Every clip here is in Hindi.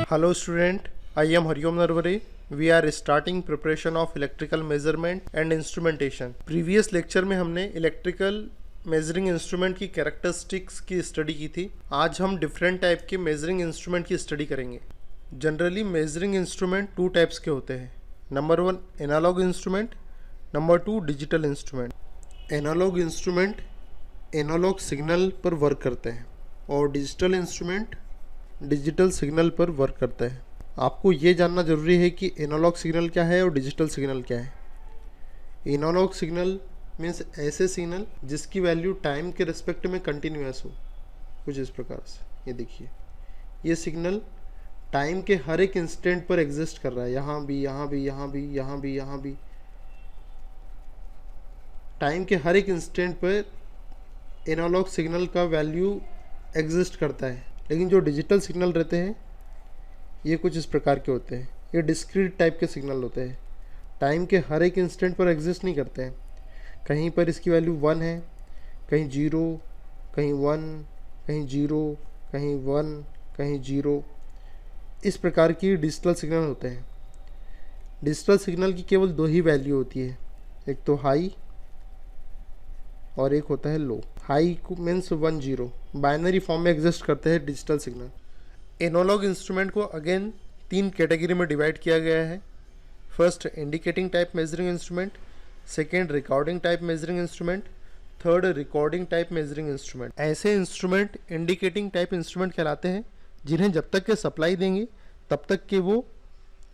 Hello student, I am Hariom Narware. We are starting preparation of electrical measurement and instrumentation. Previous lecture में हमने electrical measuring instrument की characteristics की study की थी. आज हम different type के measuring instrument की study करेंगे. Generally measuring instrument two types के होते हैं. Number one analog instrument, number two digital instrument. Analog instrument analog signal पर वर्क करते हैं और डिजिटल इंस्ट्रूमेंट डिजिटल सिग्नल पर वर्क करता है. आपको ये जानना ज़रूरी है कि एनालॉग सिग्नल क्या है और डिजिटल सिग्नल क्या है. एनालॉग सिग्नल मीन्स ऐसे सिग्नल जिसकी वैल्यू टाइम के रिस्पेक्ट में कंटिन्यूअस हो, कुछ इस प्रकार से. ये देखिए, ये सिग्नल टाइम के हर एक इंस्टेंट पर एग्जिस्ट कर रहा है. यहाँ भी, यहाँ भी, यहाँ भी, यहाँ भी, यहाँ भी. टाइम के हर एक इंस्टेंट पर एनालॉग सिग्नल का वैल्यू एग्जिस्ट करता है. लेकिन जो डिजिटल सिग्नल रहते हैं ये कुछ इस प्रकार के होते हैं. ये डिस्क्रीट टाइप के सिग्नल होते हैं, टाइम के हर एक इंस्टेंट पर एग्जिस्ट नहीं करते हैं. कहीं पर इसकी वैल्यू 1 है, कहीं 0, कहीं 1, कहीं 0, कहीं 1, कहीं 0. इस प्रकार की डिजिटल सिग्नल होते हैं. डिजिटल सिग्नल की केवल दो ही वैल्यू होती है, एक तो हाई और एक होता है लो. हाई मीन्स 1 0 बाइनरी फॉर्म में एग्जिस्ट करते हैं डिजिटल सिग्नल. एनालॉग इंस्ट्रूमेंट को अगेन 3 कैटेगरी में डिवाइड किया गया है. First indicating type measuring instrument, second recording type measuring instrument, third recording type measuring instrument. ऐसे इंस्ट्रूमेंट इंडिकेटिंग टाइप इंस्ट्रूमेंट कहलाते हैं जिन्हें जब तक के सप्लाई देंगे तब तक के वो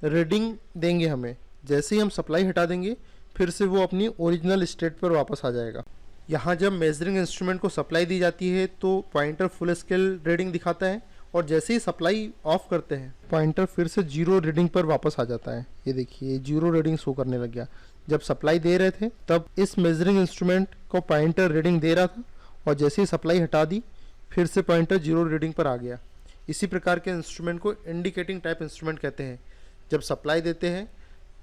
रीडिंग देंगे हमें. जैसे ही हम सप्लाई हटा देंगे फिर से वो अपनी ओरिजिनल स्टेट पर वापस आ जाएगा. यहाँ जब मेजरिंग इंस्ट्रूमेंट को सप्लाई दी जाती है तो पॉइंटर फुल स्केल रीडिंग दिखाता है और जैसे ही सप्लाई ऑफ करते हैं पॉइंटर फिर से 0 रीडिंग पर वापस आ जाता है. ये देखिए, 0 रीडिंग शो करने लग गया. जब सप्लाई दे रहे थे तब इस मेजरिंग इंस्ट्रूमेंट को पॉइंटर रीडिंग दे रहा था और जैसे ही सप्लाई हटा दी फिर से पॉइंटर 0 रीडिंग पर आ गया. इसी प्रकार के इंस्ट्रूमेंट को इंडिकेटिंग टाइप इंस्ट्रूमेंट कहते हैं. जब सप्लाई देते हैं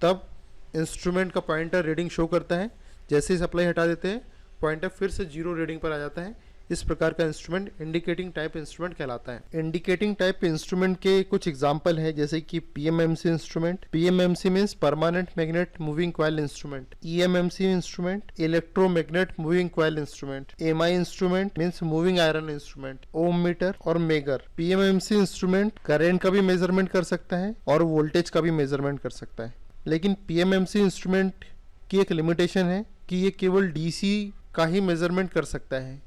तब इंस्ट्रूमेंट का पॉइंटर रीडिंग शो करता है, जैसे ही सप्लाई हटा देते हैं पॉइंटर फिर से 0 रीडिंग पर आ जाता है. इस प्रकार का इंस्ट्रूमेंट इंडिकेटिंग टाइप इंस्ट्रूमेंट कहलाता है. इंडिकेटिंग टाइप इंस्ट्रूमेंट के कुछ एग्जांपल है जैसे कि PMMC instrument. PMMC means permanent magnet moving coil instrument. EMMC instrument electromagnet moving coil instrument. MI instrument means moving iron instrument. Ohm meter और मेगर. पीएमएमसी इंस्ट्रूमेंट करेंट का भी मेजरमेंट कर सकता है और वोल्टेज का भी मेजरमेंट कर सकता है. लेकिन पीएमएमसी इंस्ट्रूमेंट की एक लिमिटेशन है कि ये केवल डीसी का ही मेजरमेंट कर सकता है.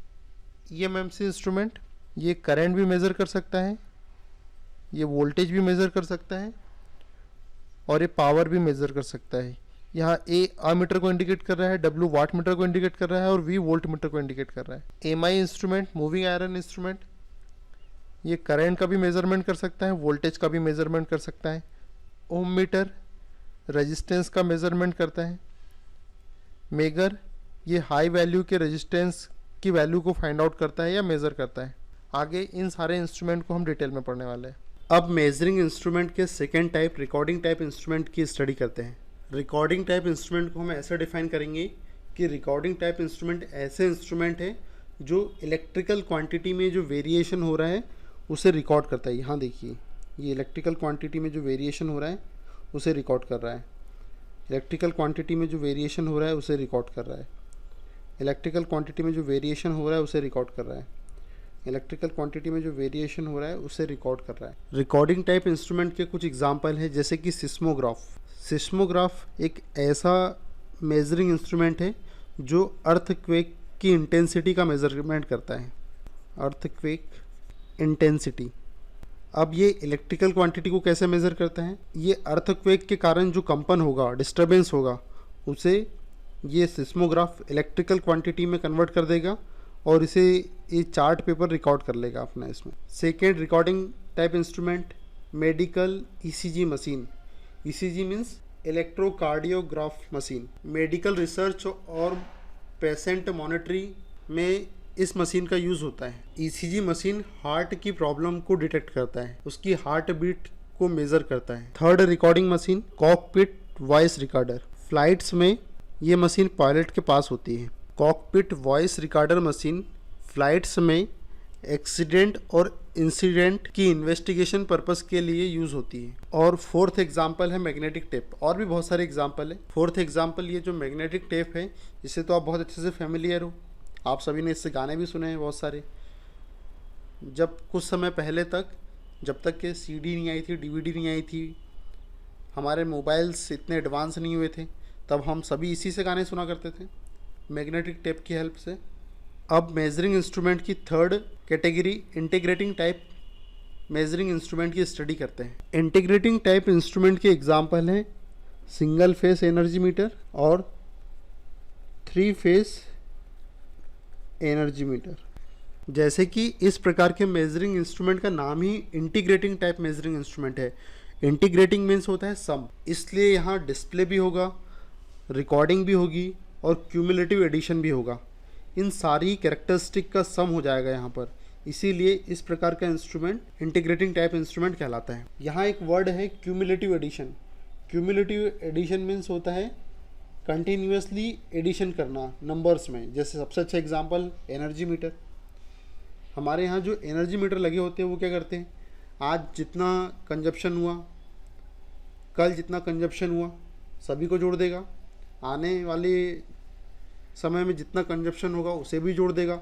ईएमएमसी इंस्ट्रूमेंट ये करंट भी मेज़र कर सकता है, ये वोल्टेज भी मेज़र कर सकता है और ये पावर भी मेज़र कर सकता है. यहाँ ए मीटर को इंडिकेट कर रहा है, डब्ल्यू वाट मीटर को इंडिकेट कर रहा है और वी वोल्ट मीटर को इंडिकेट कर रहा है. MI instrument moving iron instrument ये करंट का भी मेजरमेंट कर सकता है, वोल्टेज का भी मेजरमेंट कर सकता है. ओम मीटर रेजिस्टेंस का मेजरमेंट करता है. मेगर ये हाई वैल्यू के रेजिस्टेंस की वैल्यू को फाइंड आउट करता है या मेज़र करता है. आगे इन सारे इंस्ट्रूमेंट को हम डिटेल में पढ़ने वाले हैं. अब मेजरिंग इंस्ट्रूमेंट के second type recording type instrument की स्टडी करते हैं. रिकॉर्डिंग टाइप इंस्ट्रूमेंट को हम ऐसे डिफाइन करेंगे कि रिकॉर्डिंग टाइप इंस्ट्रूमेंट ऐसे इंस्ट्रूमेंट है जो इलेक्ट्रिकल क्वांटिटी में जो वेरिएशन हो रहा है उसे रिकॉर्ड करता है. यहाँ देखिए, ये इलेक्ट्रिकल क्वांटिटी में जो वेरिएशन हो रहा है उसे रिकॉर्ड कर रहा है. इलेक्ट्रिकल क्वांटिटी में जो वेरिएशन हो रहा है उसे रिकॉर्ड कर रहा है. इलेक्ट्रिकल क्वांटिटी में जो वेरिएशन हो रहा है उसे रिकॉर्ड कर रहा है. इलेक्ट्रिकल क्वांटिटी में जो वेरिएशन हो रहा है उसे रिकॉर्ड कर रहा है. रिकॉर्डिंग टाइप इंस्ट्रूमेंट के कुछ एग्जांपल है जैसे कि सिस्मोग्राफ. सिस्मोग्राफ एक ऐसा मेजरिंग इंस्ट्रूमेंट है जो अर्थक्वेक की इंटेंसिटी का मेजरमेंट करता है. Earthquake intensity. अब ये इलेक्ट्रिकल क्वांटिटी को कैसे मेज़र करता है? ये अर्थक्वेक के कारण जो कंपन होगा, डिस्टर्बेंस होगा, उसे ये सिस्मोग्राफ इलेक्ट्रिकल क्वांटिटी में कन्वर्ट कर देगा और इसे ये चार्ट पेपर रिकॉर्ड कर लेगा अपना इसमें. Second recording type instrument medical ECG machine. ECG means electrocardiograph machine. Medical research और पेशेंट मॉनिटरिंग में इस मशीन का यूज़ होता है. ईसीजी मशीन हार्ट की प्रॉब्लम को डिटेक्ट करता है, उसकी हार्ट बीट को मेज़र करता है. Third recording machine cockpit voice recorder. Flights में ये मशीन पायलट के पास होती है. Cockpit voice recorder machine flights में एक्सीडेंट और इंसिडेंट की इन्वेस्टिगेशन पर्पस के लिए यूज़ होती है। और फोर्थ एग्जाम्पल है मैग्नेटिक टेप। और भी बहुत सारे एग्जाम्पल है। फोर्थ एग्जाम्पल ये जो मैग्नेटिक टेप है, इससे तो आप बहुत अच्छे से फेमिलियर हो, आप सभी ने इससे गाने भी सुने हैं बहुत सारे। जब कुछ समय पहले तक, जब तक कि सीडी नहीं आई थी, डीवीडी नहीं आई थी, हमारे मोबाइल्स इतने एडवांस नहीं हुए थे, तब हम सभी इसी से गाने सुना करते थे, मैग्नेटिक टेप की हेल्प से। अब मेजरिंग इंस्ट्रूमेंट की third category integrating type measuring instrument की स्टडी करते हैं। इंटीग्रेटिंग टाइप इंस्ट्रूमेंट के एग्जांपल हैं सिंगल फेस एनर्जी मीटर और 3 फेस एनर्जी मीटर। जैसे कि इस प्रकार के मेजरिंग इंस्ट्रूमेंट का नाम ही इंटीग्रेटिंग टाइप मेजरिंग इंस्ट्रूमेंट है। इंटीग्रेटिंग मीन्स होता है सम, इसलिए यहाँ डिस्प्ले भी होगा, रिकॉर्डिंग भी होगी और क्यूमुलेटिव एडिशन भी होगा। इन सारी कैरेक्टरिस्टिक का सम हो जाएगा यहाँ पर, इसीलिए इस प्रकार का इंस्ट्रूमेंट इंटीग्रेटिंग टाइप इंस्ट्रूमेंट कहलाता है। यहाँ एक वर्ड है cumulative addition. Cumulative addition means होता है कंटिन्यूसली एडिशन करना नंबर्स में। जैसे सबसे अच्छा एग्जांपल एनर्जी मीटर। हमारे यहाँ जो एनर्जी मीटर लगे होते हैं वो क्या करते हैं, आज जितना कंजप्शन हुआ, कल जितना कंजप्शन हुआ, सभी को जोड़ देगा, आने वाले समय में जितना कंजप्शन होगा उसे भी जोड़ देगा।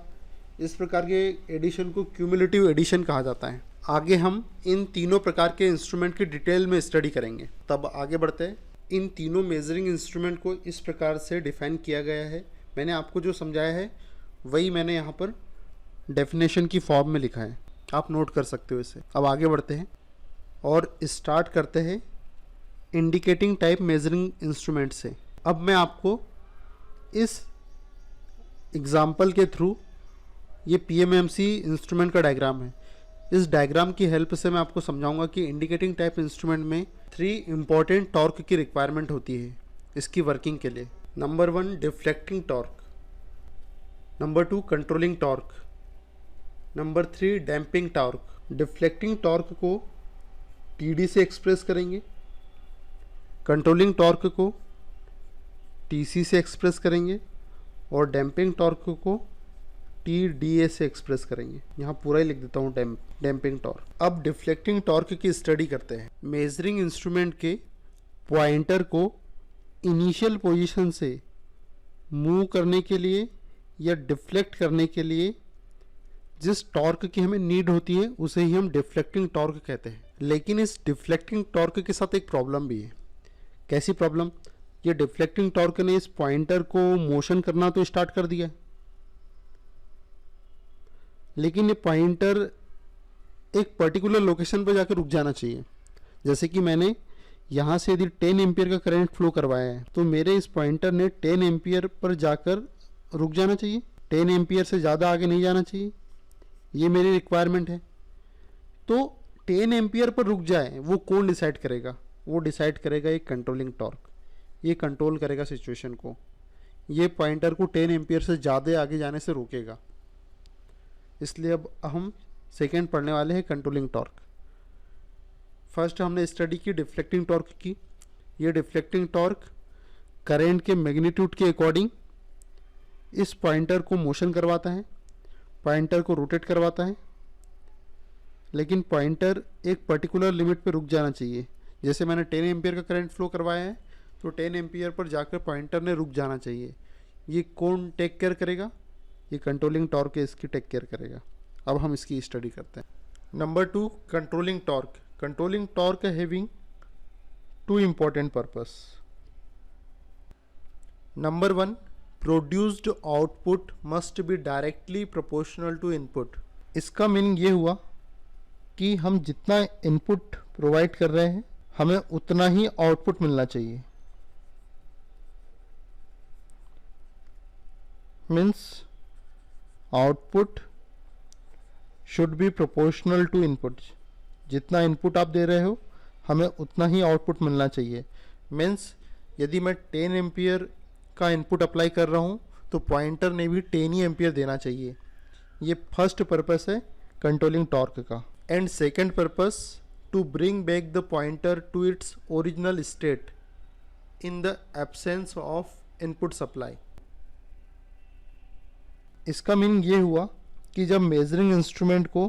इस प्रकार के एडिशन को क्यूमुलेटिव एडिशन कहा जाता है। आगे हम इन तीनों प्रकार के इंस्ट्रूमेंट की डिटेल में स्टडी करेंगे। तब आगे बढ़ते हैं। इन तीनों मेजरिंग इंस्ट्रूमेंट को इस प्रकार से डिफाइन किया गया है। मैंने आपको जो समझाया है वही मैंने यहाँ पर डेफिनेशन की फॉर्म में लिखा है, आप नोट कर सकते हो इसे। अब आगे बढ़ते हैं और स्टार्ट करते हैं इंडिकेटिंग टाइप मेजरिंग इंस्ट्रूमेंट से। अब मैं आपको इस एग्जाम्पल के थ्रू, ये PMMC इंस्ट्रूमेंट का डायग्राम है, इस डायग्राम की हेल्प से मैं आपको समझाऊंगा कि इंडिकेटिंग टाइप इंस्ट्रूमेंट में 3 इंपॉर्टेंट टॉर्क की रिक्वायरमेंट होती है इसकी वर्किंग के लिए। Number 1 deflecting torque, number 2 controlling torque, number 3 damping torque. Deflecting torque को TD से एक्सप्रेस करेंगे, कंट्रोलिंग टॉर्क को TC से एक्सप्रेस करेंगे और डैम्पिंग टॉर्क को TDA से एक्सप्रेस करेंगे। यहाँ पूरा ही लिख देता हूँ डैम्पिंग टॉर्क। अब डिफ्लेक्टिंग टॉर्क की स्टडी करते हैं। मेजरिंग इंस्ट्रूमेंट के पॉइंटर को इनिशियल पोजीशन से मूव करने के लिए या डिफ्लेक्ट करने के लिए जिस टॉर्क की हमें नीड होती है उसे ही हम डिफ्लेक्टिंग टॉर्क कहते हैं। लेकिन इस डिफ्लेक्टिंग टॉर्क के साथ एक प्रॉब्लम भी है। कैसी प्रॉब्लम? ये डिफ्लेक्टिंग टॉर्क ने इस पॉइंटर को मोशन करना तो स्टार्ट कर दिया, लेकिन ये पॉइंटर एक पर्टिकुलर लोकेशन पर जाकर रुक जाना चाहिए। जैसे कि मैंने यहाँ से यदि 10 एम्पियर का करंट फ्लो करवाया है तो मेरे इस पॉइंटर ने 10 एम्पियर पर जाकर रुक जाना चाहिए, 10 एम्पियर से ज़्यादा आगे नहीं जाना चाहिए। ये मेरी रिक्वायरमेंट है। तो 10 एम्पियर पर रुक जाए वो कौन डिसाइड करेगा? वो डिसाइड करेगा एक कंट्रोलिंग टॉर्क। ये कंट्रोल करेगा सिचुएशन को, ये पॉइंटर को 10 एम्पियर से ज़्यादा आगे जाने से रोकेगा। इसलिए अब हम सेकेंड पढ़ने वाले हैं कंट्रोलिंग टॉर्क। फर्स्ट हमने स्टडी की डिफ्लेक्टिंग टॉर्क की। ये डिफ्लेक्टिंग टॉर्क करंट के मैग्नीट्यूड के अकॉर्डिंग इस पॉइंटर को मोशन करवाता है, पॉइंटर को रोटेट करवाता है, लेकिन पॉइंटर एक पर्टिकुलर लिमिट पे रुक जाना चाहिए। जैसे मैंने 10 एम्पियर का करंट फ्लो करवाया है तो 10 एम्पियर पर जाकर पॉइंटर ने रुक जाना चाहिए। ये कौन टेक केयर करेगा? ये कंट्रोलिंग टॉर्क इसकी टेक केयर करेगा। अब हम इसकी स्टडी करते हैं। Number 2 controlling torque. Controlling torque having 2 important purpose. Number 1 produced output must be directly proportional to input. इसका मीनिंग ये हुआ कि हम जितना इनपुट प्रोवाइड कर रहे हैं हमें उतना ही आउटपुट मिलना चाहिए। Means output should be proportional to input. जितना इनपुट आप दे रहे हो हमें उतना ही आउटपुट मिलना चाहिए। मीन्स यदि मैं 10 एम्पियर का इनपुट अप्लाई कर रहा हूँ तो पॉइंटर ने भी 10 ही एम्पियर देना चाहिए। ये फर्स्ट पर्पस है कंट्रोलिंग टॉर्क का। And second purpose to bring back the pointer to its original state in the absence of input supply. इसका मीनिंग ये हुआ कि जब मेजरिंग इंस्ट्रूमेंट को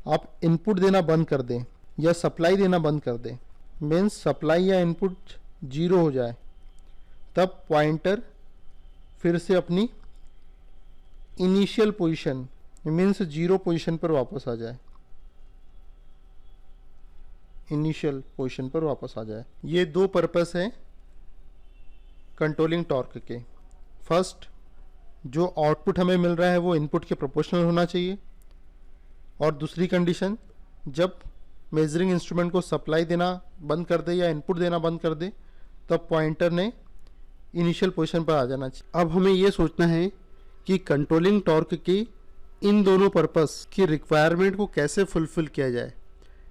आप इनपुट देना बंद कर दें या सप्लाई देना बंद कर दें, मीन्स सप्लाई या इनपुट 0 हो जाए, तब पॉइंटर फिर से अपनी इनिशियल पोजीशन मीन्स 0 पोजीशन पर वापस आ जाए, इनिशियल पोजीशन पर वापस आ जाए। ये दो पर्पस हैं कंट्रोलिंग टॉर्क के। फर्स्ट, जो आउटपुट हमें मिल रहा है वो इनपुट के प्रोपोर्शनल होना चाहिए, और दूसरी कंडीशन, जब मेजरिंग इंस्ट्रूमेंट को सप्लाई देना बंद कर दे या इनपुट देना बंद कर दे, तब पॉइंटर ने इनिशियल पोजीशन पर आ जाना चाहिए। अब हमें ये सोचना है कि कंट्रोलिंग टॉर्क के इन दोनों पर्पस की रिक्वायरमेंट को कैसे फुलफिल किया जाए।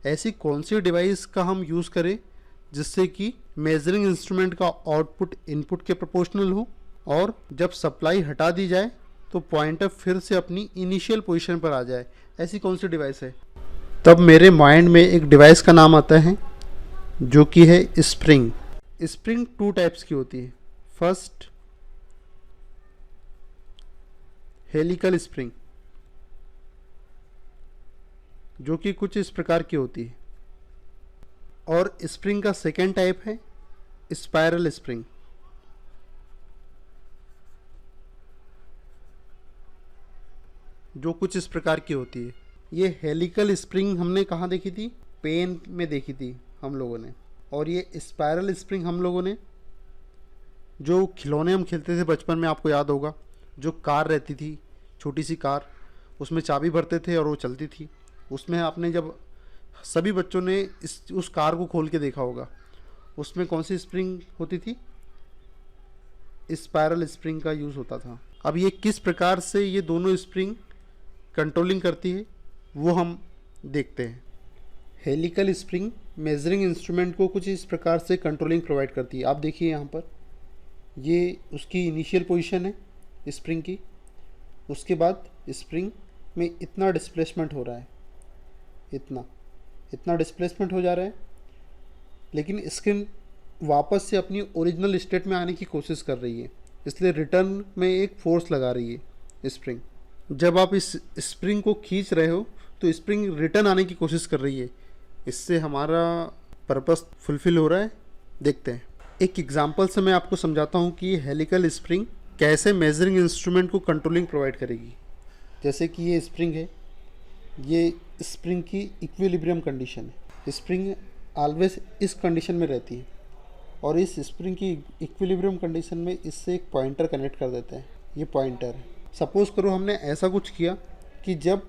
ऐसी कौन सी डिवाइस का हम यूज़ करें जिससे कि मेजरिंग इंस्ट्रूमेंट का आउटपुट इनपुट के प्रोपोर्शनल हो, और जब सप्लाई हटा दी जाए तो पॉइंटर फिर से अपनी इनिशियल पोजीशन पर आ जाए। ऐसी कौन सी डिवाइस है? तब मेरे माइंड में एक डिवाइस का नाम आता है जो कि है स्प्रिंग। स्प्रिंग 2 टाइप्स की होती है। फर्स्ट, हेलिकल स्प्रिंग, जो कि कुछ इस प्रकार की होती है, और स्प्रिंग का सेकेंड टाइप है स्पाइरल स्प्रिंग, जो कुछ इस प्रकार की होती है। ये हेलिकल स्प्रिंग हमने कहाँ देखी थी? पेन में देखी थी हम लोगों ने। और ये स्पाइरल स्प्रिंग हम लोगों ने जो खिलौने हम खेलते थे बचपन में, आपको याद होगा, जो कार रहती थी, छोटी सी कार, उसमें चाबी भरते थे और वो चलती थी। उसमें आपने जब सभी बच्चों ने उस कार को खोल के देखा होगा, उसमें कौन सी स्प्रिंग होती थी? स्पाइरल स्प्रिंग का यूज़ होता था। अब ये किस प्रकार से ये दोनों स्प्रिंग कंट्रोलिंग करती है वो हम देखते हैं। हेलिकल स्प्रिंग मेजरिंग इंस्ट्रूमेंट को कुछ इस प्रकार से कंट्रोलिंग प्रोवाइड करती है। आप देखिए यहाँ पर, ये उसकी इनिशियल पोजीशन है स्प्रिंग की। उसके बाद स्प्रिंग में इतना डिस्प्लेसमेंट हो रहा है, इतना डिस्प्लेसमेंट हो जा रहा है, लेकिन स्क्रीन वापस से अपनी ओरिजिनल स्टेट में आने की कोशिश कर रही है, इसलिए रिटर्न में एक फोर्स लगा रही है स्प्रिंग। जब आप इस स्प्रिंग को खींच रहे हो तो स्प्रिंग रिटर्न आने की कोशिश कर रही है। इससे हमारा पर्पस फुलफिल हो रहा है। देखते हैं एक एग्जांपल से, मैं आपको समझाता हूँ कि हेलिकल स्प्रिंग कैसे मेजरिंग इंस्ट्रूमेंट को कंट्रोलिंग प्रोवाइड करेगी। जैसे कि ये स्प्रिंग है, ये स्प्रिंग की इक्विलिब्रियम कंडीशन है। स्प्रिंग ऑलवेज इस कंडीशन में रहती है, और इस स्प्रिंग की इक्विलिब्रियम कंडीशन में इससे एक पॉइंटर कनेक्ट कर देते हैं। ये पॉइंटर है। सपोज़ करो हमने ऐसा कुछ किया कि जब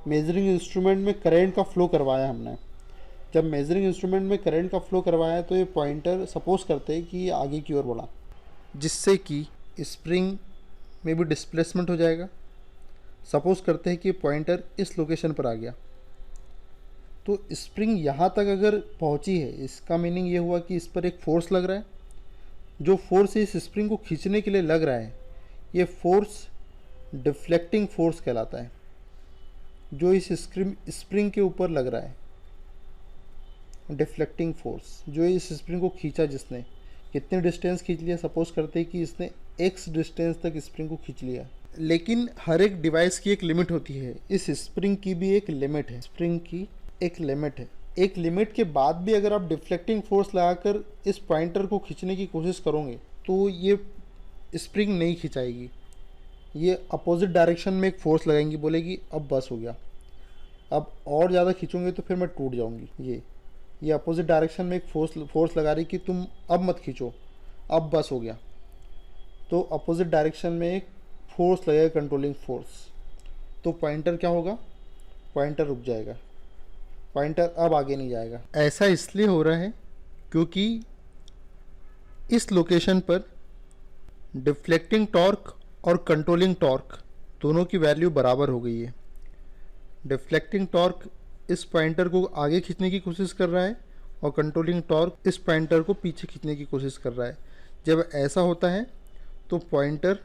मेजरिंग इंस्ट्रूमेंट में करंट का फ्लो करवाया हमने, जब मेजरिंग इंस्ट्रूमेंट में करंट का फ्लो करवाया तो ये पॉइंटर सपोज़ करते हैं कि ये आगे की ओर बढ़ा, जिससे कि स्प्रिंग में भी डिस्प्लेसमेंट हो जाएगा। सपोज़ करते हैं कि पॉइंटर इस लोकेशन पर आ गया, तो स्प्रिंग यहाँ तक अगर पहुँची है, इसका मीनिंग ये हुआ कि इस पर एक फोर्स लग रहा है। जो फोर्स इस स्प्रिंग को खींचने के लिए लग रहा है, ये फोर्स डिफ्लेक्टिंग फोर्स कहलाता है, जो इस स्प्रिंग के ऊपर लग रहा है। डिफ्लेक्टिंग फोर्स, जो इस स्प्रिंग को खींचा, जिसने कितने डिस्टेंस खींच लिया, सपोज करते हैं कि इसने x डिस्टेंस तक स्प्रिंग को खींच लिया। लेकिन हर एक डिवाइस की एक लिमिट होती है, इस स्प्रिंग की भी एक लिमिट है, स्प्रिंग की एक लिमिट है। एक लिमिट के बाद भी अगर आप डिफ्लेक्टिंग फोर्स लगाकर इस पॉइंटर को खींचने की कोशिश करोगे तो ये स्प्रिंग नहीं खिंचाएगी, ये अपोजिट डायरेक्शन में एक फोर्स लगाएंगी, बोलेगी अब बस हो गया, अब और ज़्यादा खींचोगे तो फिर मैं टूट जाऊंगी। ये अपोजिट डायरेक्शन में एक फोर्स लगा रही कि तुम अब मत खींचो, अब बस हो गया। तो अपोजिट डायरेक्शन में एक फोर्स लगेगा, कंट्रोलिंग फोर्स। तो पॉइंटर क्या होगा? पॉइंटर रुक जाएगा, पॉइंटर अब आगे नहीं जाएगा। ऐसा इसलिए हो रहा है क्योंकि इस लोकेशन पर डिफ्लेक्टिंग टॉर्क और कंट्रोलिंग टॉर्क दोनों की वैल्यू बराबर हो गई है। डिफ्लेक्टिंग टॉर्क इस पॉइंटर को आगे खींचने की कोशिश कर रहा है और कंट्रोलिंग टॉर्क इस पॉइंटर को पीछे खींचने की कोशिश कर रहा है। जब ऐसा होता है तो पॉइंटर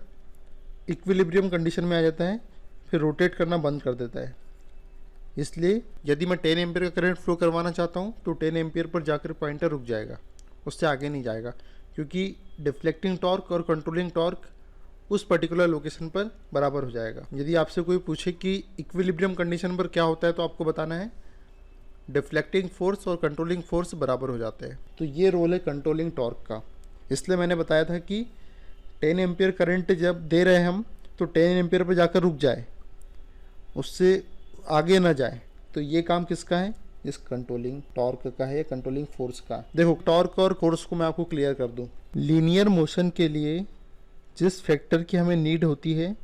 इक्विलिब्रियम कंडीशन में आ जाता है, फिर रोटेट करना बंद कर देता है। इसलिए यदि मैं 10 एम्पियर का करंट फ्लो करवाना चाहता हूँ तो 10 एम्पियर पर जाकर पॉइंटर रुक जाएगा, उससे आगे नहीं जाएगा, क्योंकि डिफ्लेक्टिंग टॉर्क और कंट्रोलिंग टॉर्क उस पर्टिकुलर लोकेशन पर बराबर हो जाएगा। यदि आपसे कोई पूछे कि इक्विलिब्रियम कंडीशन पर क्या होता है तो आपको बताना है डिफ्लेक्टिंग फोर्स और कंट्रोलिंग फोर्स बराबर हो जाते हैं। तो ये रोल है कंट्रोलिंग टॉर्क का। इसलिए मैंने बताया था कि 10 एम्पियर करंट जब दे रहे हैं हम तो 10 एम्पियर पर जाकर रुक जाए, उससे आगे ना जाए। तो ये काम किसका है? इस कंट्रोलिंग टॉर्क का है या कंट्रोलिंग फोर्स का। देखो टॉर्क और फोर्स को मैं आपको क्लियर कर दूं। लीनियर मोशन के लिए जिस फैक्टर की हमें नीड होती है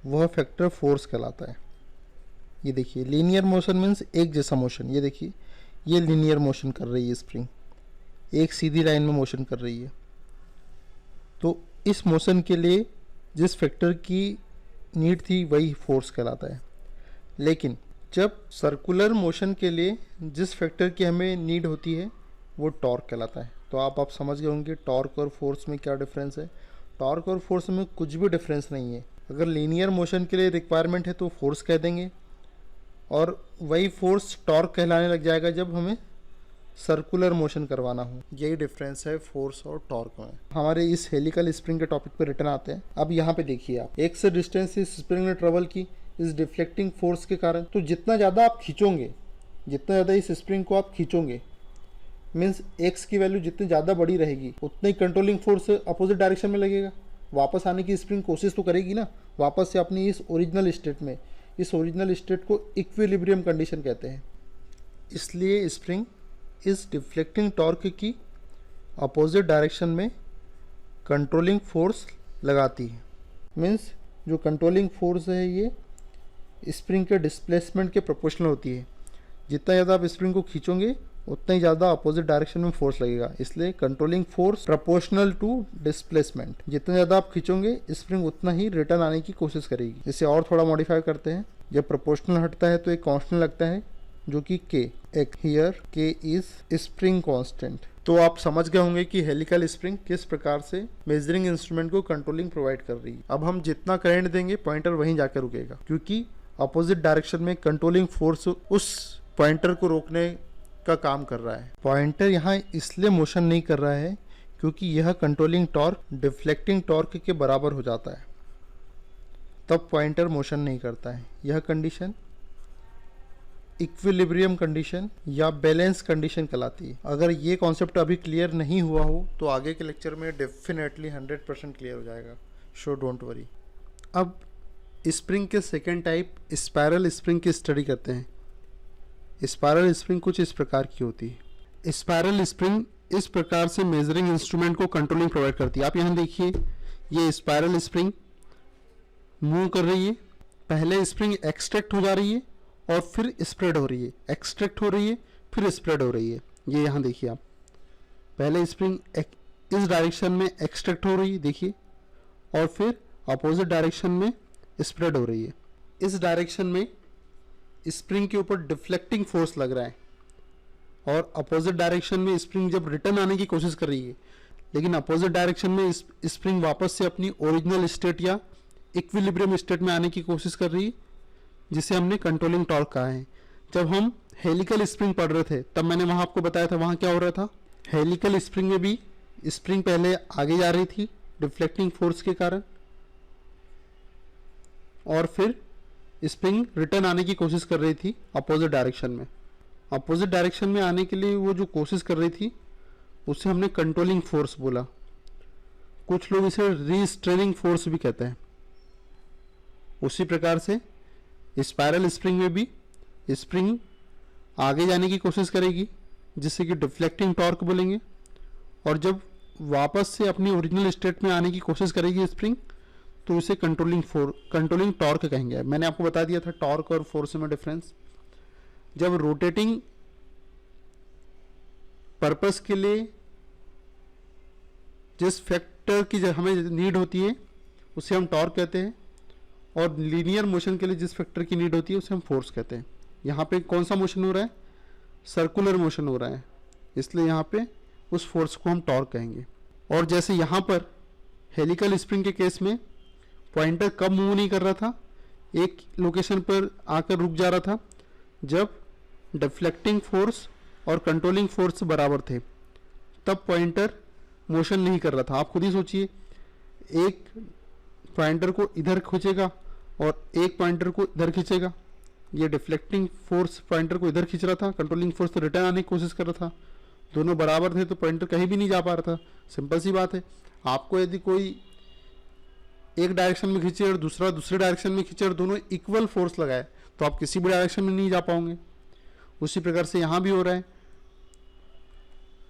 वह फैक्टर फोर्स कहलाता है। ये देखिए लीनियर मोशन मीन्स एक जैसा मोशन। ये देखिए ये लीनियर मोशन कर रही है स्प्रिंग, एक सीधी लाइन में मोशन कर रही है। तो इस मोशन के लिए जिस फैक्टर की नीड थी वही फोर्स कहलाता है। लेकिन जब सर्कुलर मोशन के लिए जिस फैक्टर की हमें नीड होती है वो टॉर्क कहलाता है। तो आप समझ गए होंगे टॉर्क और फोर्स में क्या डिफरेंस है। टॉर्क और फोर्स में कुछ भी डिफरेंस नहीं है। अगर लीनियर मोशन के लिए रिक्वायरमेंट है तो फोर्स कह देंगे, और वही फोर्स टॉर्क कहलाने लग जाएगा जब हमें सर्कुलर मोशन करवाना हो। यही डिफरेंस है फोर्स और टॉर्क में। हमारे इस हेलिकल स्प्रिंग के टॉपिक पे रिटर्न आते हैं। अब यहाँ पे देखिए आप एक से डिस्टेंस इस स्प्रिंग ने ट्रेवल की इस डिफ्लेक्टिंग फोर्स के कारण। तो जितना ज़्यादा आप खींचोगे, जितना ज़्यादा इस स्प्रिंग को आप खींचोगे, मीन्स एक्स की वैल्यू जितनी ज़्यादा बड़ी रहेगी उतना ही कंट्रोलिंग फोर्स अपोजिट डायरेक्शन में लगेगा। वापस आने की स्प्रिंग कोशिश तो करेगी ना, वापस से अपनी इस ओरिजिनल स्टेट में। इस ओरिजिनल स्टेट को इक्विलिब्रियम कंडीशन कहते हैं। इसलिए स्प्रिंग इस डिफ्लेक्टिंग टॉर्क की अपोजिट डायरेक्शन में कंट्रोलिंग फोर्स लगाती है। मीन्स जो कंट्रोलिंग फोर्स है ये स्प्रिंग के डिस्प्लेसमेंट के प्रोपोर्शनल होती है। जितना ज़्यादा आप स्प्रिंग को खींचोगे उतना ही ज़्यादा अपोजिट डायरेक्शन में फोर्स लगेगा। इसलिए controlling force proportional to displacement. जितना ज़्यादा आप खींचोगे स्प्रिंग उतना ही रिटर्न आने की कोशिश करेगी। इसे और थोड़ा मॉडिफाई करते हैं। जब प्रोपोर्शनल हटता है तो एक कांस्टेंट लगता है जो कि के। एक हियर के इज स्प्रिंग कांस्टेंट। तो आप समझ गए होंगे कि हेलिकल स्प्रिंग किस प्रकार से मेजरिंग इंस्ट्रूमेंट को कंट्रोलिंग प्रोवाइड कर रही है। अब हम जितना करंट देंगे पॉइंटर वहीं जाकर रुकेगा, क्योंकि अपोजिट डायरेक्शन में कंट्रोलिंग फोर्स उस पॉइंटर को रोकने का काम कर रहा है। पॉइंटर यहाँ इसलिए मोशन नहीं कर रहा है क्योंकि यह कंट्रोलिंग टॉर्क डिफ्लेक्टिंग टॉर्क के बराबर हो जाता है, तब पॉइंटर मोशन नहीं करता है। यह कंडीशन इक्विलिब्रियम कंडीशन या बैलेंस कंडीशन कहलाती है। अगर ये कॉन्सेप्ट अभी क्लियर नहीं हुआ हो तो आगे के लेक्चर में डेफिनेटली 100% क्लियर हो जाएगा। So don't worry. अब स्प्रिंग के सेकेंड टाइप स्पायरल स्प्रिंग की स्टडी करते हैं। स्पायरल स्प्रिंग कुछ इस प्रकार की होती है। स्पायरल स्प्रिंग इस प्रकार से मेजरिंग इंस्ट्रूमेंट को कंट्रोलिंग प्रोवाइड करती है। आप यहाँ देखिए ये स्पायरल स्प्रिंग मूव कर रही है। पहले स्प्रिंग एक्सट्रैक्ट हो जा रही है और फिर स्प्रेड हो रही है, एक्सट्रैक्ट हो रही है फिर स्प्रेड हो रही है। ये यहाँ देखिए आप, पहले स्प्रिंग इस डायरेक्शन में एक्सट्रैक्ट हो रही है देखिए, और फिर अपोजिट डायरेक्शन में स्प्रेड हो रही है। इस डायरेक्शन में स्प्रिंग के ऊपर डिफ्लेक्टिंग फोर्स लग रहा है और अपोजिट डायरेक्शन में स्प्रिंग जब रिटर्न आने की कोशिश कर रही है, लेकिन अपोजिट डायरेक्शन में स्प्रिंग वापस से अपनी ओरिजिनल स्टेट या इक्विलिब्रियम स्टेट में आने की कोशिश कर रही है, जिसे हमने कंट्रोलिंग टॉर्क कहा है। जब हम हेलिकल स्प्रिंग पढ़ रहे थे तब मैंने वहाँ आपको बताया था वहाँ क्या हो रहा था। हेलिकल स्प्रिंग में भी स्प्रिंग पहले आगे जा रही थी डिफ्लेक्टिंग फोर्स के कारण, और फिर स्प्रिंग रिटर्न आने की कोशिश कर रही थी अपोजिट डायरेक्शन में। अपोजिट डायरेक्शन में आने के लिए वो जो कोशिश कर रही थी उसे हमने कंट्रोलिंग फोर्स बोला। कुछ लोग इसे रीस्ट्रेनिंग फोर्स भी कहते हैं। उसी प्रकार से स्पायरल स्प्रिंग में भी स्प्रिंग आगे जाने की कोशिश करेगी जिससे कि डिफ्लेक्टिंग टॉर्क बोलेंगे, और जब वापस से अपनी ओरिजिनल स्टेट में आने की कोशिश करेगी स्प्रिंग तो इसे कंट्रोलिंग टॉर्क कहेंगे। मैंने आपको बता दिया था टॉर्क और फोर्स में डिफरेंस। जब रोटेटिंग पर्पस के लिए जिस फैक्टर की हमें नीड होती है उसे हम टॉर्क कहते हैं, और लीनियर मोशन के लिए जिस फैक्टर की नीड होती है उसे हम फोर्स कहते हैं। यहाँ पे कौन सा मोशन हो रहा है? सर्कुलर मोशन हो रहा है, इसलिए यहाँ पे उस फोर्स को हम टॉर्क कहेंगे। और जैसे यहाँ पर हेलिकल स्प्रिंग के केस में पॉइंटर कब मूव नहीं कर रहा था, एक लोकेशन पर आकर रुक जा रहा था जब डिफ्लेक्टिंग फोर्स और कंट्रोलिंग फोर्स बराबर थे, तब पॉइंटर मोशन नहीं कर रहा था। आप खुद ही सोचिए, एक पॉइंटर को इधर खींचेगा और एक पॉइंटर को इधर खींचेगा। ये डिफ्लेक्टिंग फोर्स पॉइंटर को इधर खींच रहा था, कंट्रोलिंग फोर्स तो रिटर्न आने की कोशिश कर रहा था। दोनों बराबर थे तो पॉइंटर कहीं भी नहीं जा पा रहा था। सिंपल सी बात है, आपको यदि कोई एक डायरेक्शन में खींचे और दूसरा दूसरे डायरेक्शन में खींचे और दोनों इक्वल फोर्स लगाए तो आप किसी भी डायरेक्शन में नहीं जा पाओगे। उसी प्रकार से यहाँ भी हो रहा है,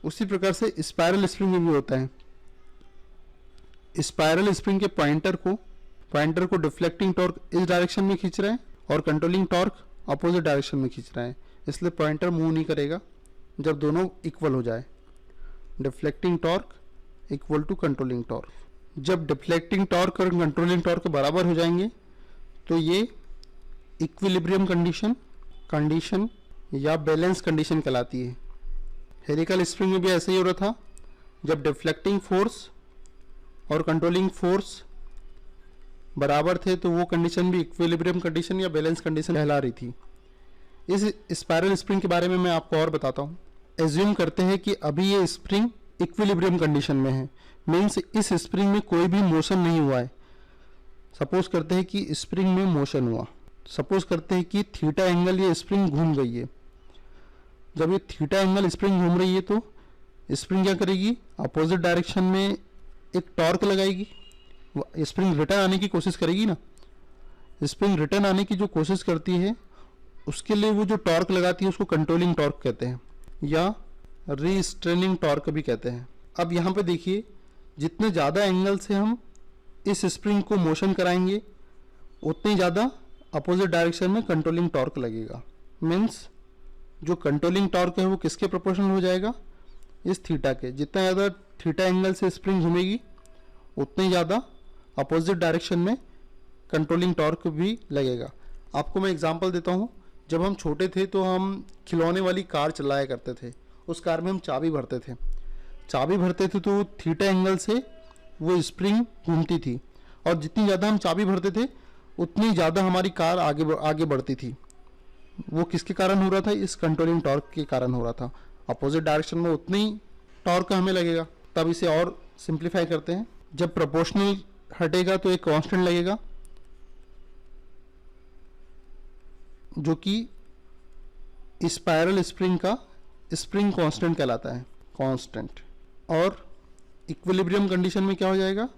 उसी प्रकार से स्पाइरल स्प्रिंग में भी होता है। स्पाइरल स्प्रिंग के पॉइंटर को डिफ्लेक्टिंग टॉर्क इस डायरेक्शन में खींच रहा है और कंट्रोलिंग टॉर्क अपोजिट डायरेक्शन में खींच रहा है, इसलिए पॉइंटर मूव नहीं करेगा जब दोनों इक्वल हो जाए। Deflecting torque equal to controlling torque. जब डिफ्लेक्टिंग टॉर्क और कंट्रोलिंग टॉर्क बराबर हो जाएंगे तो ये इक्विलिब्रियम कंडीशन या बैलेंस कंडीशन कहलाती है। हेलिकल स्प्रिंग में भी ऐसे ही हो रहा था, जब डिफ्लेक्टिंग फोर्स और कंट्रोलिंग फोर्स बराबर थे तो वो कंडीशन भी इक्विलिब्रियम कंडीशन या बैलेंस कंडीशन कहला रही थी। इस स्पाइरल स्प्रिंग के बारे में मैं आपको और बताता हूँ। एज्यूम करते हैं कि अभी ये स्प्रिंग इक्विलिब्रियम कंडीशन में है, मीन्स इस स्प्रिंग में कोई भी मोशन नहीं हुआ है। सपोज करते हैं कि स्प्रिंग में मोशन हुआ, सपोज करते हैं कि थीटा एंगल ये स्प्रिंग घूम गई है। जब ये थीटा एंगल स्प्रिंग घूम रही है तो स्प्रिंग क्या करेगी, अपोजिट डायरेक्शन में एक टॉर्क लगाएगी। स्प्रिंग रिटर्न आने की कोशिश करेगी ना, स्प्रिंग रिटर्न आने की जो कोशिश करती है उसके लिए वो जो टॉर्क लगाती है उसको कंट्रोलिंग टॉर्क कहते हैं या रीस्ट्रेनिंग टॉर्क भी कहते हैं। अब यहाँ पे देखिए, जितने ज़्यादा एंगल से हम इस स्प्रिंग को मोशन कराएंगे उतनी ज़्यादा अपोजिट डायरेक्शन में कंट्रोलिंग टॉर्क लगेगा। मीन्स जो कंट्रोलिंग टॉर्क है वो किसके प्रोपोर्शनल हो जाएगा, इस थीटा के। जितना ज़्यादा थीटा एंगल से स्प्रिंग घूमेगी उतनी ज़्यादा अपोजिट डायरेक्शन में कंट्रोलिंग टॉर्क भी लगेगा। आपको मैं एग्जांपल देता हूँ। जब हम छोटे थे तो हम खिलौने वाली कार चलाया करते थे, उस कार में हम चाबी भरते थे तो थीटा एंगल से वो स्प्रिंग घूमती थी और जितनी ज़्यादा हम चाबी भरते थे उतनी ज़्यादा हमारी कार आगे बढ़ती थी। वो किसके कारण हो रहा था, इस कंट्रोलिंग टॉर्क के कारण हो रहा था। अपोजिट डायरेक्शन में उतनी टॉर्क हमें लगेगा। तब इसे और सिंप्लीफाई करते हैं। जब प्रोपोर्शनल हटेगा तो एक कांस्टेंट लगेगा जो कि स्पाइरल स्प्रिंग का स्प्रिंग कांस्टेंट कहलाता है, कांस्टेंट। और इक्विलिब्रियम कंडीशन में क्या हो जाएगा,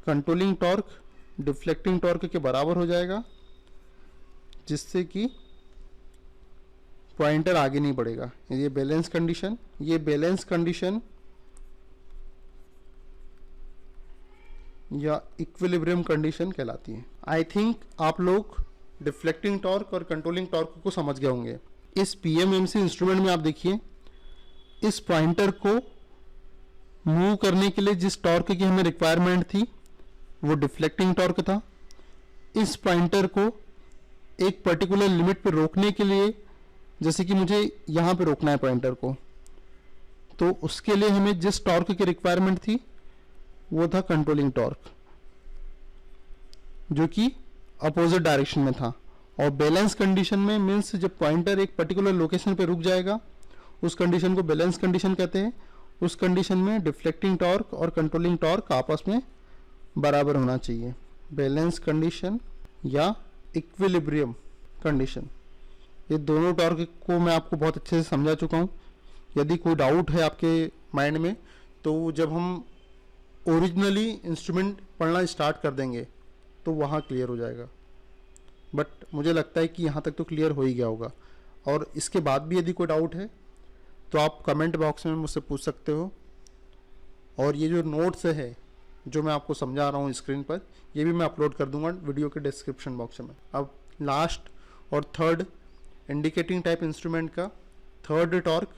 कंट्रोलिंग टॉर्क डिफ्लेक्टिंग टॉर्क के बराबर हो जाएगा, जिससे कि पॉइंटर आगे नहीं बढ़ेगा। ये बैलेंस कंडीशन या इक्विलिब्रियम कंडीशन कहलाती है। आई थिंक आप लोग डिफ्लेक्टिंग टॉर्क और कंट्रोलिंग टॉर्क को समझ गए होंगे। इस पीएमएमसी इंस्ट्रूमेंट में आप देखिए, इस पॉइंटर को मूव करने के लिए जिस टॉर्क की हमें रिक्वायरमेंट थी वो डिफ्लेक्टिंग टॉर्क था। इस पॉइंटर को एक पर्टिकुलर लिमिट पर रोकने के लिए, जैसे कि मुझे यहाँ पे रोकना है पॉइंटर को, तो उसके लिए हमें जिस टॉर्क की रिक्वायरमेंट थी वो था कंट्रोलिंग टॉर्क, जो कि अपोजिट डायरेक्शन में था। और बैलेंस कंडीशन में मीन्स जब पॉइंटर एक पर्टिकुलर लोकेशन पे रुक जाएगा उस कंडीशन को बैलेंस कंडीशन कहते हैं। उस कंडीशन में डिफ्लेक्टिंग टॉर्क और कंट्रोलिंग टॉर्क आपस में बराबर होना चाहिए। बैलेंस कंडीशन या इक्विलिब्रियम कंडीशन, ये दोनों टॉर्क को मैं आपको बहुत अच्छे से समझा चुका हूँ। यदि कोई डाउट है आपके माइंड में तो जब हम ओरिजिनली इंस्ट्रूमेंट पढ़ना स्टार्ट कर देंगे तो वहाँ क्लियर हो जाएगा। बट मुझे लगता है कि यहाँ तक तो क्लियर हो ही गया होगा। और इसके बाद भी यदि कोई डाउट है तो आप कमेंट बॉक्स में मुझसे पूछ सकते हो। और ये जो नोट्स है जो मैं आपको समझा रहा हूँ स्क्रीन पर, ये भी मैं अपलोड कर दूंगा वीडियो के डिस्क्रिप्शन बॉक्स में। अब लास्ट और थर्ड इंडिकेटिंग टाइप इंस्ट्रूमेंट का थर्ड टॉर्क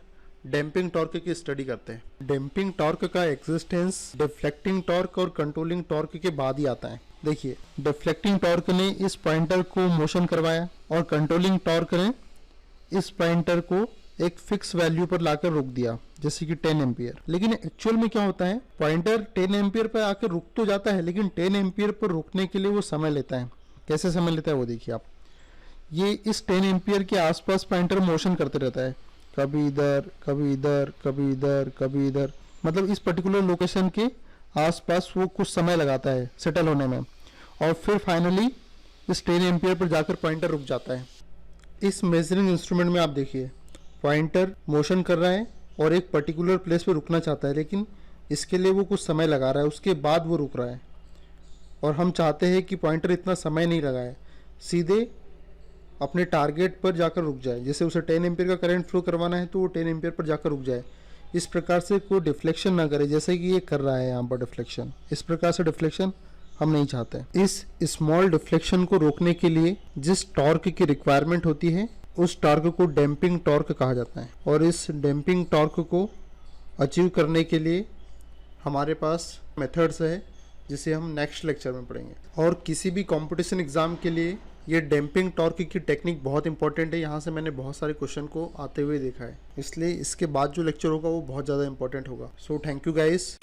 डैम्पिंग टॉर्क की स्टडी करते हैं। डैम्पिंग टॉर्क का एग्जिस्टेंस डिफ्लेक्टिंग टॉर्क और कंट्रोलिंग टॉर्क के बाद ही आता है। देखिए, डिफ्लेक्टिंग टॉर्क ने इस पॉइंटर को मोशन करवाया और कंट्रोलिंग टॉर्क ने इस पॉइंटर को एक फिक्स वैल्यू पर लाकर रोक दिया, जैसे कि 10 एम्पियर। लेकिन एक्चुअल में क्या होता है, पॉइंटर 10 एम्पियर पर आकर रुक तो जाता है, लेकिन 10 एम्पियर पर रुकने के लिए वो समय लेता है। कैसे समय लेता है वो देखिए आप। ये इस 10 एम्पियर के आसपास पॉइंटर मोशन करते रहता है, कभी इधर कभी इधर कभी इधर कभी इधर, मतलब इस पर्टिकुलर लोकेशन के आसपास वो कुछ समय लगाता है सेटल होने में, और फिर फाइनली इस 10 एम्पियर पर जाकर पॉइंटर रुक जाता है। इस मेजरिंग इंस्ट्रूमेंट में आप देखिए पॉइंटर मोशन कर रहा है और एक पर्टिकुलर प्लेस पे रुकना चाहता है, लेकिन इसके लिए वो कुछ समय लगा रहा है, उसके बाद वो रुक रहा है। और हम चाहते हैं कि पॉइंटर इतना समय नहीं लगाए, सीधे अपने टारगेट पर जाकर रुक जाए। जैसे उसे 10 एम्पियर का करंट फ्लो करवाना है तो वो 10 एम्पियर पर जाकर रुक जाए। इस प्रकार से कोई डिफ्लेक्शन ना करे, जैसे कि ये कर रहा है यहाँ पर डिफ्लेक्शन। इस प्रकार से डिफ्लेक्शन हम नहीं चाहते। इस स्मॉल डिफ्लेक्शन को रोकने के लिए जिस टॉर्क की रिक्वायरमेंट होती है उस टॉर्क को डैम्पिंग टॉर्क कहा जाता है। और इस डैम्पिंग टॉर्क को अचीव करने के लिए हमारे पास मेथड्स है जिसे हम नेक्स्ट लेक्चर में पढ़ेंगे। और किसी भी कंपटीशन एग्जाम के लिए ये डैम्पिंग टॉर्क की टेक्निक बहुत इंपॉर्टेंट है। यहाँ से मैंने बहुत सारे क्वेश्चन को आते हुए देखा है, इसलिए इसके बाद जो लेक्चर होगा वो बहुत ज़्यादा इंपॉर्टेंट होगा। So thank you guys.